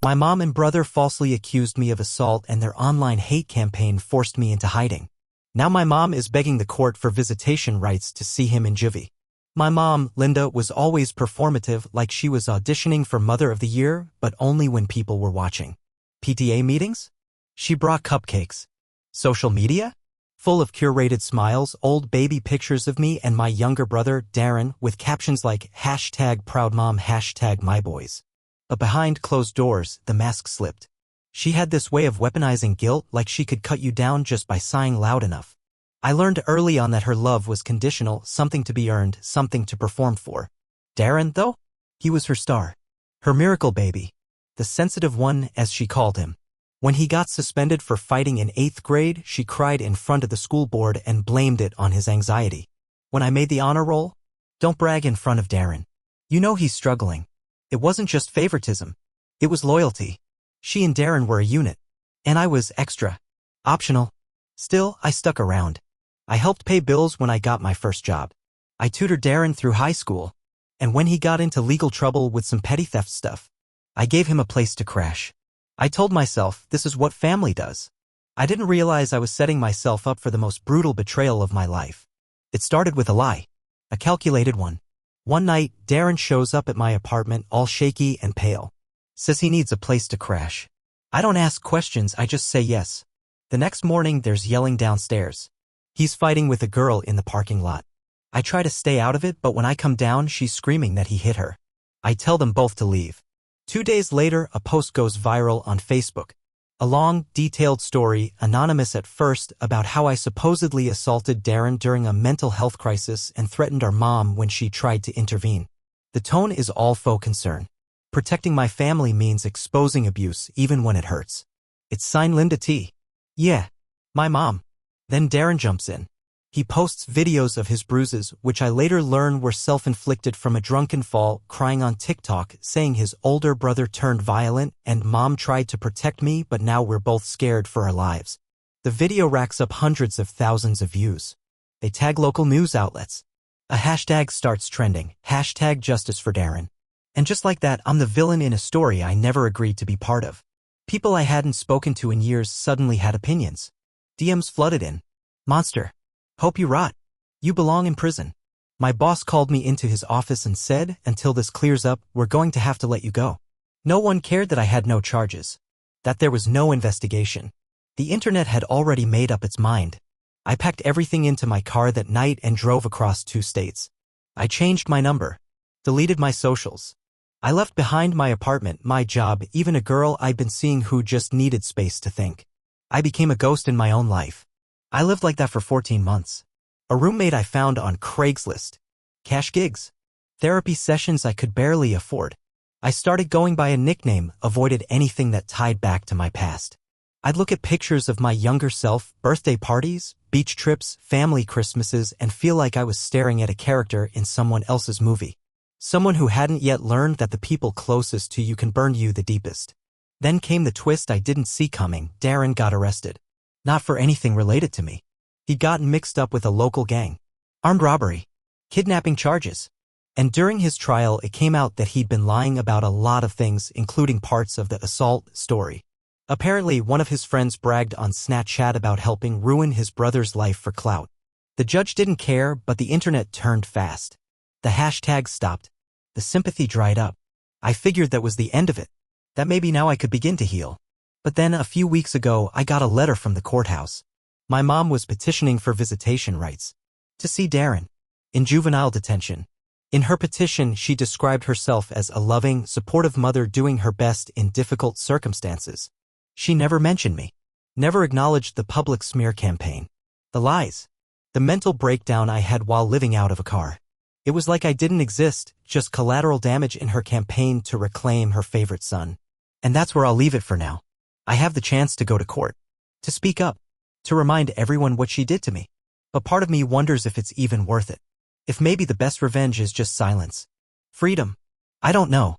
My mom and brother falsely accused me of assault, and their online hate campaign forced me into hiding. Now my mom is begging the court for visitation rights to see him in Juvie. My mom, Linda, was always performative, like she was auditioning for Mother of the Year, but only when people were watching. PTA meetings? She brought cupcakes. Social media? Full of curated smiles, old baby pictures of me and my younger brother, Darren, with captions like #ProudMom, #MyBoys. But behind closed doors, the mask slipped. She had this way of weaponizing guilt, like she could cut you down just by sighing loud enough. I learned early on that her love was conditional, something to be earned, something to perform for. Darren, though? He was her star. Her miracle baby. The sensitive one, as she called him. When he got suspended for fighting in 8th grade, she cried in front of the school board and blamed it on his anxiety. When I made the honor roll? Don't brag in front of Darren. You know he's struggling. It wasn't just favoritism. It was loyalty. She and Darren were a unit. And I was extra. Optional. Still, I stuck around. I helped pay bills when I got my first job. I tutored Darren through high school. And when he got into legal trouble with some petty theft stuff, I gave him a place to crash. I told myself, this is what family does. I didn't realize I was setting myself up for the most brutal betrayal of my life. It started with a lie. A calculated one. One night, Darren shows up at my apartment all shaky and pale. Says he needs a place to crash. I don't ask questions, I just say yes. The next morning, there's yelling downstairs. He's fighting with a girl in the parking lot. I try to stay out of it, but when I come down, she's screaming that he hit her. I tell them both to leave. 2 days later, a post goes viral on Facebook. A long, detailed story, anonymous at first, about how I supposedly assaulted Darren during a mental health crisis and threatened our mom when she tried to intervene. The tone is all faux concern. Protecting my family means exposing abuse even when it hurts. It's signed Linda T. Yeah, my mom. Then Darren jumps in. He posts videos of his bruises, which I later learn were self-inflicted from a drunken fall, crying on TikTok, saying his older brother turned violent and mom tried to protect me, but now we're both scared for our lives. The video racks up hundreds of thousands of views. They tag local news outlets. A hashtag starts trending, #JusticeForDarren. And just like that, I'm the villain in a story I never agreed to be part of. People I hadn't spoken to in years suddenly had opinions. DMs flooded in. Monster. Hope you rot. You belong in prison. My boss called me into his office and said, until this clears up, we're going to have to let you go. No one cared that I had no charges. That there was no investigation. The internet had already made up its mind. I packed everything into my car that night and drove across 2 states. I changed my number. Deleted my socials. I left behind my apartment, my job, even a girl I'd been seeing who just needed space to think. I became a ghost in my own life. I lived like that for 14 months. A roommate I found on Craigslist. Cash gigs. Therapy sessions I could barely afford. I started going by a nickname, avoided anything that tied back to my past. I'd look at pictures of my younger self, birthday parties, beach trips, family Christmases, and feel like I was staring at a character in someone else's movie. Someone who hadn't yet learned that the people closest to you can burn you the deepest. Then came the twist I didn't see coming. Darren got arrested. Not for anything related to me. He'd gotten mixed up with a local gang. Armed robbery. Kidnapping charges. And during his trial, it came out that he'd been lying about a lot of things, including parts of the assault story. Apparently, one of his friends bragged on Snapchat about helping ruin his brother's life for clout. The judge didn't care, but the internet turned fast. The hashtags stopped. The sympathy dried up. I figured that was the end of it. That maybe now I could begin to heal. But then a few weeks ago, I got a letter from the courthouse. My mom was petitioning for visitation rights. To see Darren. In juvenile detention. In her petition, she described herself as a loving, supportive mother doing her best in difficult circumstances. She never mentioned me. Never acknowledged the public smear campaign. The lies. The mental breakdown I had while living out of a car. It was like I didn't exist, just collateral damage in her campaign to reclaim her favorite son. And that's where I'll leave it for now. I have the chance to go to court. To speak up. To remind everyone what she did to me. But part of me wonders if it's even worth it. If maybe the best revenge is just silence. Freedom. I don't know.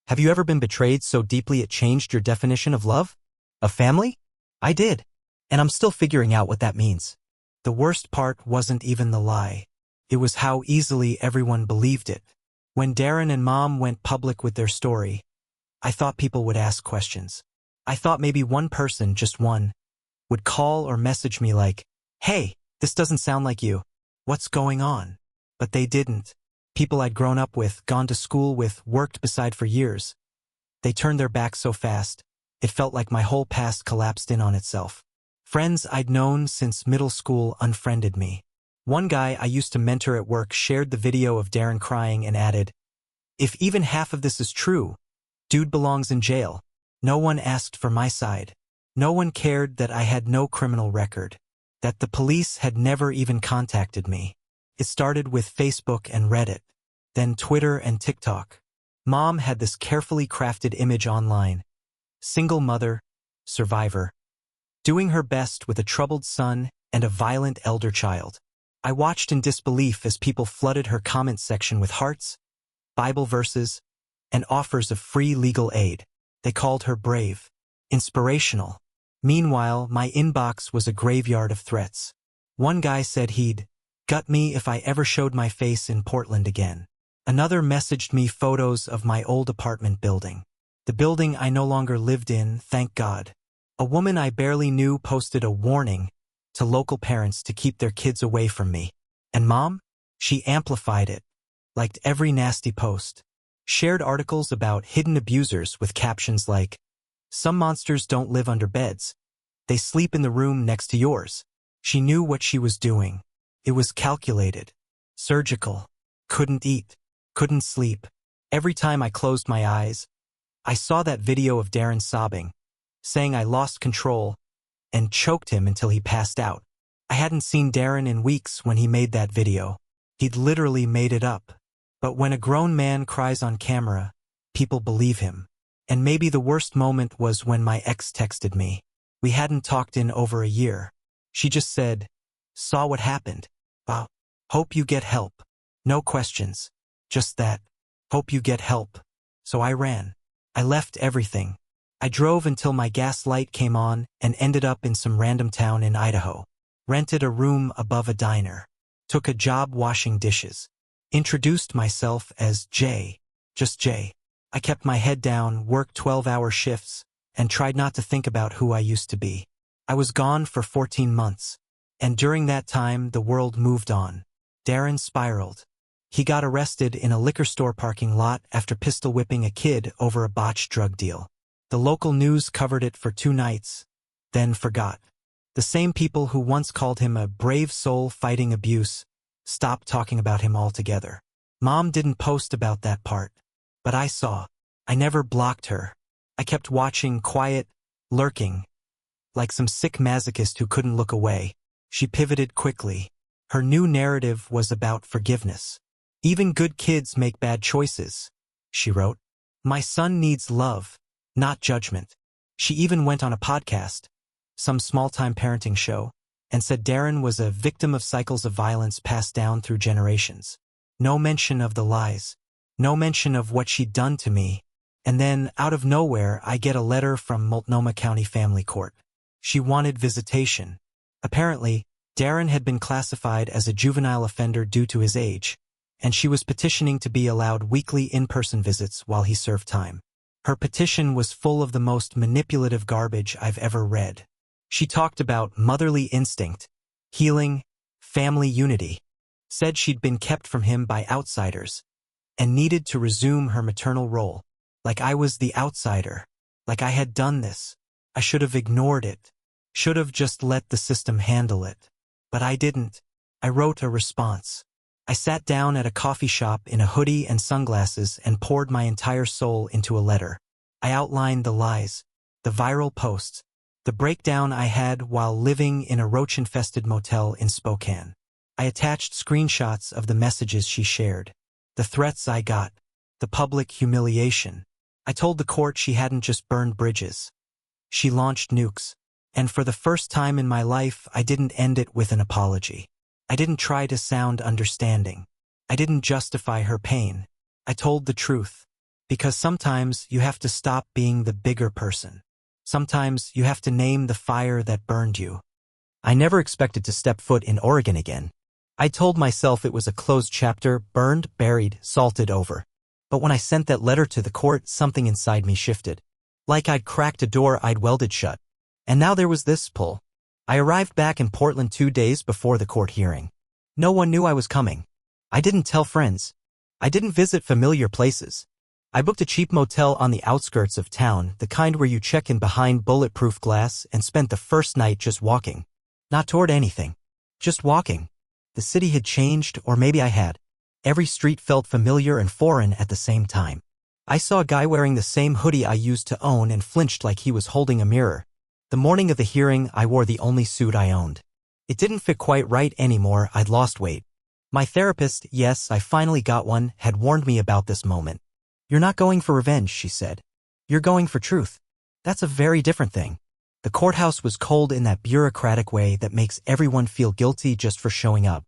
Have you ever been betrayed so deeply it changed your definition of love? Of family? I did. And I'm still figuring out what that means. The worst part wasn't even the lie. It was how easily everyone believed it. When Darren and Mom went public with their story, I thought people would ask questions. I thought maybe one person, just one, would call or message me like, "Hey, this doesn't sound like you. What's going on?" But they didn't. People I'd grown up with, gone to school with, worked beside for years. They turned their backs so fast, it felt like my whole past collapsed in on itself. Friends I'd known since middle school unfriended me. One guy I used to mentor at work shared the video of Darren crying and added, "If even half of this is true, dude belongs in jail." No one asked for my side. No one cared that I had no criminal record, that the police had never even contacted me. It started with Facebook and Reddit, then Twitter and TikTok. Mom had this carefully crafted image online. Single mother, survivor, doing her best with a troubled son and a violent elder child. I watched in disbelief as people flooded her comment section with hearts, Bible verses, and offers of free legal aid. They called her brave, inspirational. Meanwhile, my inbox was a graveyard of threats. One guy said he'd gut me if I ever showed my face in Portland again. Another messaged me photos of my old apartment building. The building I no longer lived in, thank God. A woman I barely knew posted a warning to local parents to keep their kids away from me. And Mom? She amplified it, liked every nasty post, shared articles about hidden abusers with captions like, "Some monsters don't live under beds. They sleep in the room next to yours." She knew what she was doing. It was calculated, surgical. Couldn't eat, couldn't sleep. Every time I closed my eyes, I saw that video of Darren sobbing, saying I lost control and choked him until he passed out. I hadn't seen Darren in weeks when he made that video. He'd literally made it up. But when a grown man cries on camera, people believe him. And maybe the worst moment was when my ex texted me. We hadn't talked in over a year. She just said, "Saw what happened. Wow. Hope you get help." No questions. Just that. Hope you get help. So I ran. I left everything. I drove until my gas light came on and ended up in some random town in Idaho. Rented a room above a diner. Took a job washing dishes. Introduced myself as Jay. Just Jay. I kept my head down, worked 12-hour shifts, and tried not to think about who I used to be. I was gone for 14 months. And during that time, the world moved on. Darren spiraled. He got arrested in a liquor store parking lot after pistol whipping a kid over a botched drug deal. The local news covered it for 2 nights, then forgot. The same people who once called him a brave soul fighting abuse stopped talking about him altogether. Mom didn't post about that part, but I saw. I never blocked her. I kept watching, quiet, lurking, like some sick masochist who couldn't look away. She pivoted quickly. Her new narrative was about forgiveness. "Even good kids make bad choices," she wrote. "My son needs love, not judgment." She even went on a podcast, some small-time parenting show, and said Darren was a victim of cycles of violence passed down through generations. No mention of the lies. No mention of what she'd done to me. And then, out of nowhere, I get a letter from Multnomah County Family Court. She wanted visitation. Apparently, Darren had been classified as a juvenile offender due to his age, and she was petitioning to be allowed weekly in-person visits while he served time. Her petition was full of the most manipulative garbage I've ever read. She talked about motherly instinct, healing, family unity, said she'd been kept from him by outsiders, and needed to resume her maternal role. Like I was the outsider. Like I had done this. I should have ignored it. Should have just let the system handle it. But I didn't. I wrote a response. I sat down at a coffee shop in a hoodie and sunglasses and poured my entire soul into a letter. I outlined the lies, the viral posts, the breakdown I had while living in a roach-infested motel in Spokane. I attached screenshots of the messages she shared, the threats I got, the public humiliation. I told the court she hadn't just burned bridges. She launched nukes. And for the first time in my life, I didn't end it with an apology. I didn't try to sound understanding. I didn't justify her pain. I told the truth. Because sometimes you have to stop being the bigger person. Sometimes you have to name the fire that burned you. I never expected to step foot in Oregon again. I told myself it was a closed chapter, burned, buried, salted over. But when I sent that letter to the court, something inside me shifted. Like I'd cracked a door I'd welded shut. And now there was this pull. I arrived back in Portland 2 days before the court hearing. No one knew I was coming. I didn't tell friends. I didn't visit familiar places. I booked a cheap motel on the outskirts of town, the kind where you check in behind bulletproof glass, and spent the first night just walking. Not toward anything. Just walking. The city had changed, or maybe I had. Every street felt familiar and foreign at the same time. I saw a guy wearing the same hoodie I used to own and flinched like he was holding a mirror. The morning of the hearing, I wore the only suit I owned. It didn't fit quite right anymore. I'd lost weight. My therapist, yes, I finally got one, had warned me about this moment. You're not going for revenge, she said. You're going for truth. That's a very different thing. The courthouse was cold in that bureaucratic way that makes everyone feel guilty just for showing up.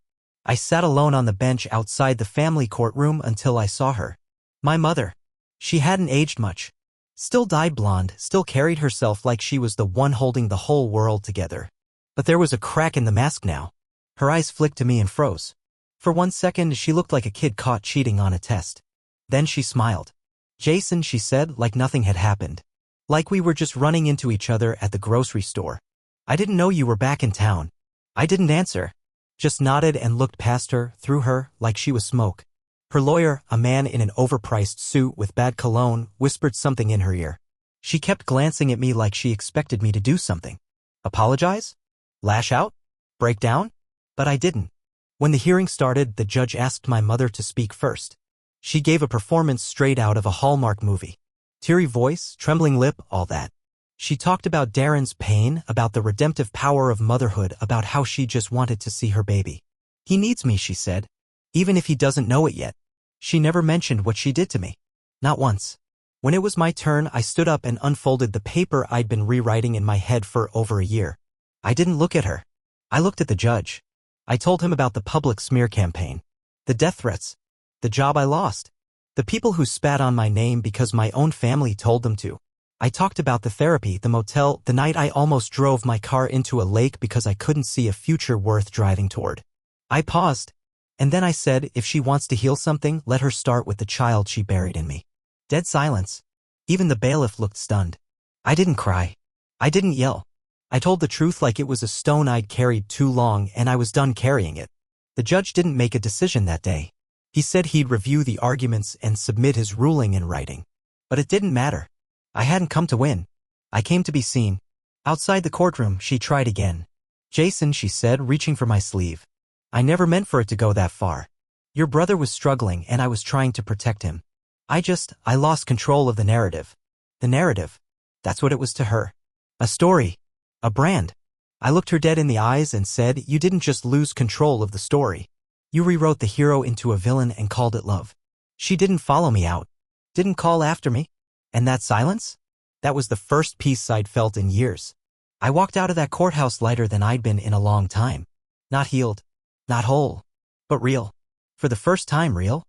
I sat alone on the bench outside the family courtroom until I saw her. My mother. She hadn't aged much. Still dyed blonde, still carried herself like she was the one holding the whole world together. But there was a crack in the mask now. Her eyes flicked to me and froze. For 1 second, she looked like a kid caught cheating on a test. Then she smiled. Jason, she said, like nothing had happened. Like we were just running into each other at the grocery store. I didn't know you were back in town. I didn't answer. Just nodded and looked past her, through her, like she was smoke. Her lawyer, a man in an overpriced suit with bad cologne, whispered something in her ear. She kept glancing at me like she expected me to do something. Apologize? Lash out? Break down? But I didn't. When the hearing started, the judge asked my mother to speak first. She gave a performance straight out of a Hallmark movie. Teary voice, trembling lip, all that. She talked about Darren's pain, about the redemptive power of motherhood, about how she just wanted to see her baby. He needs me, she said. Even if he doesn't know it yet. She never mentioned what she did to me. Not once. When it was my turn, I stood up and unfolded the paper I'd been rewriting in my head for over a year. I didn't look at her. I looked at the judge. I told him about the public smear campaign. The death threats. The job I lost. The people who spat on my name because my own family told them to. I talked about the therapy, the motel, the night I almost drove my car into a lake because I couldn't see a future worth driving toward. I paused. And then I said, if she wants to heal something, let her start with the child she buried in me. Dead silence. Even the bailiff looked stunned. I didn't cry. I didn't yell. I told the truth like it was a stone I'd carried too long and I was done carrying it. The judge didn't make a decision that day. He said he'd review the arguments and submit his ruling in writing. But it didn't matter. I hadn't come to win. I came to be seen. Outside the courtroom, she tried again. Jason, she said, reaching for my sleeve. I never meant for it to go that far. Your brother was struggling and I was trying to protect him. I lost control of the narrative. The narrative. That's what it was to her. A story. A brand. I looked her dead in the eyes and said, you didn't just lose control of the story. You rewrote the hero into a villain and called it love. She didn't follow me out. Didn't call after me. And that silence? That was the first peace I'd felt in years. I walked out of that courthouse lighter than I'd been in a long time. Not healed. Not whole. But real. For the first time, real.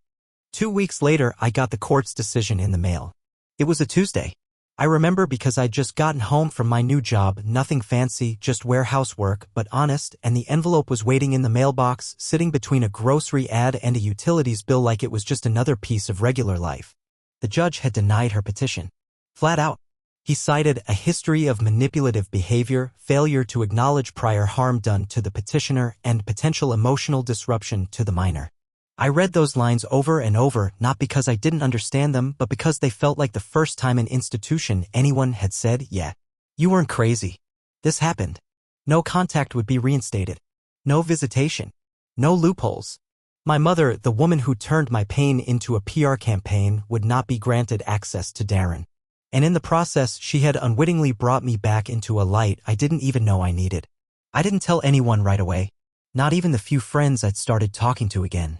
2 weeks later, I got the court's decision in the mail. It was a Tuesday. I remember because I'd just gotten home from my new job, nothing fancy, just warehouse work, but honest, and the envelope was waiting in the mailbox, sitting between a grocery ad and a utilities bill like it was just another piece of regular life. The judge had denied her petition. Flat out. He cited a history of manipulative behavior, failure to acknowledge prior harm done to the petitioner, and potential emotional disruption to the minor. I read those lines over and over, not because I didn't understand them, but because they felt like the first time an institution anyone had said, yeah, you weren't crazy. This happened. No contact would be reinstated. No visitation. No loopholes. My mother, the woman who turned my pain into a PR campaign, would not be granted access to Darren. And in the process, she had unwittingly brought me back into a light I didn't even know I needed. I didn't tell anyone right away. Not even the few friends I'd started talking to again.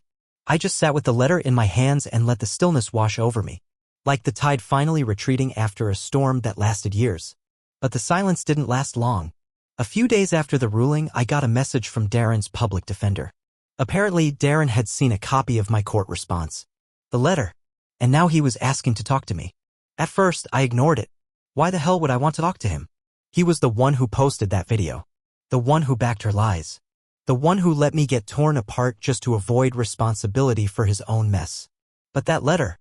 I just sat with the letter in my hands and let the stillness wash over me. Like the tide finally retreating after a storm that lasted years. But the silence didn't last long. A few days after the ruling, I got a message from Darren's public defender. Apparently, Darren had seen a copy of my court response. The letter. And now he was asking to talk to me. At first, I ignored it. Why the hell would I want to talk to him? He was the one who posted that video. The one who backed her lies. The one who let me get torn apart just to avoid responsibility for his own mess. But that letter.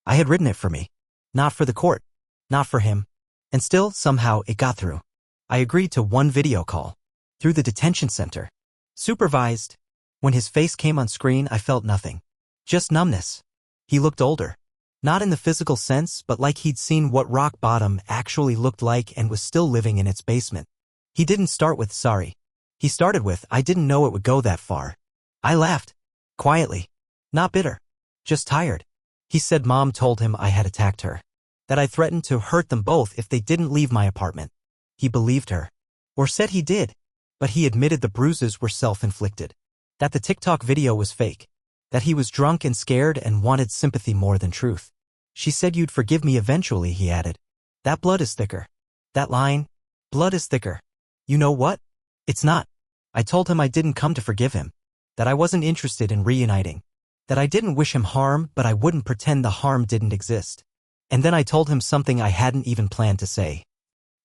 I had written it for me. Not for the court. Not for him. And still, somehow, it got through. I agreed to one video call. Through the detention center. Supervised. When his face came on screen, I felt nothing. Just numbness. He looked older. Not in the physical sense, but like he'd seen what rock bottom actually looked like and was still living in its basement. He didn't start with sorry. He started with, I didn't know it would go that far. I laughed. Quietly. Not bitter. Just tired. He said Mom told him I had attacked her. That I threatened to hurt them both if they didn't leave my apartment. He believed her. Or said he did. But he admitted the bruises were self-inflicted. That the TikTok video was fake. That he was drunk and scared and wanted sympathy more than truth. She said you'd forgive me eventually, he added. That blood is thicker. That line, blood is thicker. You know what? It's not. I told him I didn't come to forgive him. That I wasn't interested in reuniting. That I didn't wish him harm, but I wouldn't pretend the harm didn't exist. And then I told him something I hadn't even planned to say.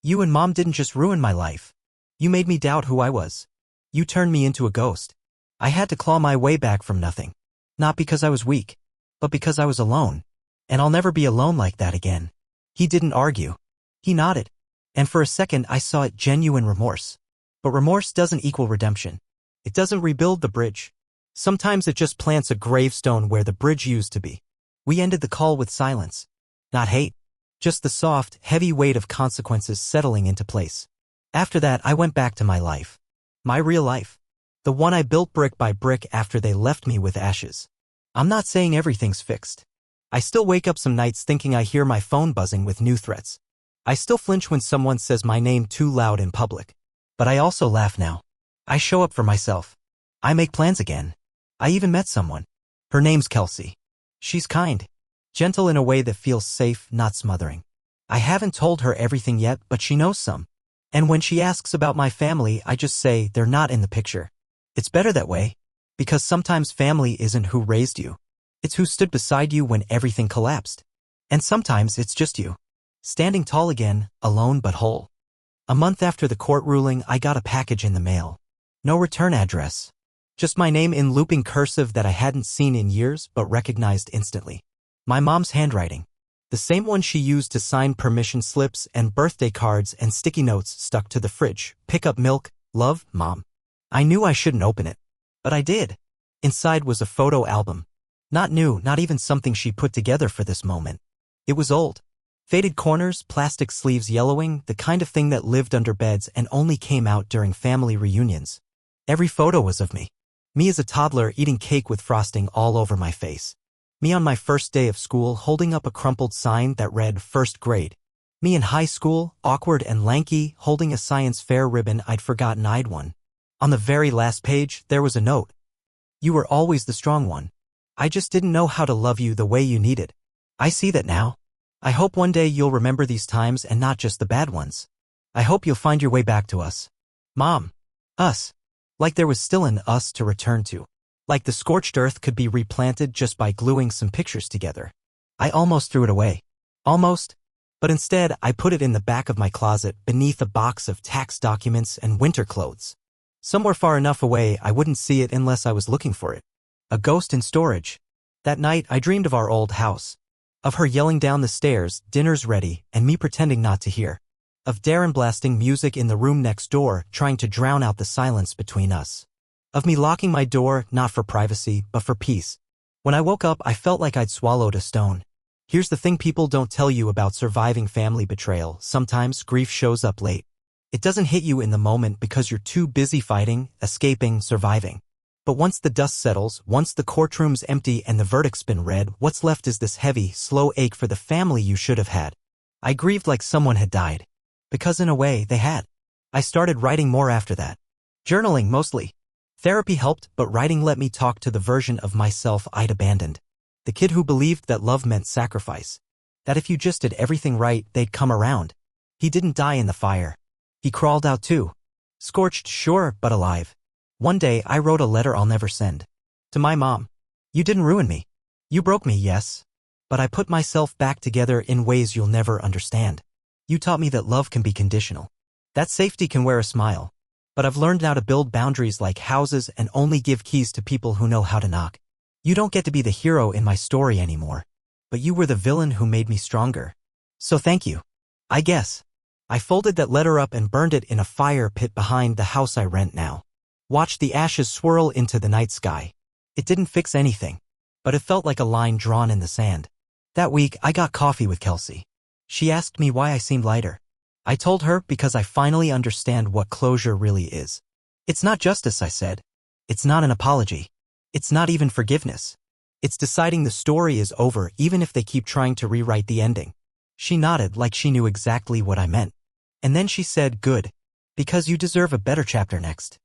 You and Mom didn't just ruin my life. You made me doubt who I was. You turned me into a ghost. I had to claw my way back from nothing. Not because I was weak, but because I was alone. And I'll never be alone like that again. He didn't argue. He nodded. And for a second I saw it genuine remorse. But remorse doesn't equal redemption. It doesn't rebuild the bridge. Sometimes it just plants a gravestone where the bridge used to be. We ended the call with silence. Not hate. Just the soft, heavy weight of consequences settling into place. After that I went back to my life. My real life. The one I built brick by brick after they left me with ashes. I'm not saying everything's fixed. I still wake up some nights thinking I hear my phone buzzing with new threats. I still flinch when someone says my name too loud in public. But I also laugh now. I show up for myself. I make plans again. I even met someone. Her name's Kelsey. She's kind. Gentle in a way that feels safe, not smothering. I haven't told her everything yet, but she knows some. And when she asks about my family, I just say they're not in the picture. It's better that way. Because sometimes family isn't who raised you. It's who stood beside you when everything collapsed. And sometimes it's just you. Standing tall again, alone but whole. A month after the court ruling, I got a package in the mail. No return address. Just my name in looping cursive that I hadn't seen in years but recognized instantly. My mom's handwriting. The same one she used to sign permission slips and birthday cards and sticky notes stuck to the fridge. Pick up milk, love, Mom. I knew I shouldn't open it. But I did. Inside was a photo album. Not new, not even something she put together for this moment. It was old. Faded corners, plastic sleeves yellowing, the kind of thing that lived under beds and only came out during family reunions. Every photo was of me. Me as a toddler eating cake with frosting all over my face. Me on my first day of school holding up a crumpled sign that read first grade. Me in high school, awkward and lanky, holding a science fair ribbon I'd forgotten I'd won. On the very last page, there was a note. You were always the strong one. I just didn't know how to love you the way you needed. I see that now. I hope one day you'll remember these times and not just the bad ones. I hope you'll find your way back to us. Mom. Us. Like there was still an us to return to. Like the scorched earth could be replanted just by gluing some pictures together. I almost threw it away. Almost. But instead, I put it in the back of my closet beneath a box of tax documents and winter clothes. Somewhere far enough away I wouldn't see it unless I was looking for it. A ghost in storage. That night I dreamed of our old house. Of her yelling down the stairs, dinner's ready, and me pretending not to hear. Of Darren blasting music in the room next door, trying to drown out the silence between us. Of me locking my door, not for privacy, but for peace. When I woke up, I felt like I'd swallowed a stone. Here's the thing people don't tell you about surviving family betrayal. Sometimes grief shows up late. It doesn't hit you in the moment because you're too busy fighting, escaping, surviving. But once the dust settles, once the courtroom's empty and the verdict's been read, what's left is this heavy, slow ache for the family you should have had. I grieved like someone had died. Because in a way, they had. I started writing more after that. Journaling, mostly. Therapy helped, but writing let me talk to the version of myself I'd abandoned. The kid who believed that love meant sacrifice. That if you just did everything right, they'd come around. He didn't die in the fire. He crawled out too. Scorched, sure, but alive. One day, I wrote a letter I'll never send. To my mom. You didn't ruin me. You broke me, yes. But I put myself back together in ways you'll never understand. You taught me that love can be conditional. That safety can wear a smile. But I've learned now to build boundaries like houses and only give keys to people who know how to knock. You don't get to be the hero in my story anymore. But you were the villain who made me stronger. So thank you. I guess. I folded that letter up and burned it in a fire pit behind the house I rent now. Watched the ashes swirl into the night sky. It didn't fix anything, but it felt like a line drawn in the sand. That week, I got coffee with Kelsey. She asked me why I seemed lighter. I told her because I finally understand what closure really is. It's not justice, I said. It's not an apology. It's not even forgiveness. It's deciding the story is over even if they keep trying to rewrite the ending. She nodded like she knew exactly what I meant. And then she said, good, because you deserve a better chapter next.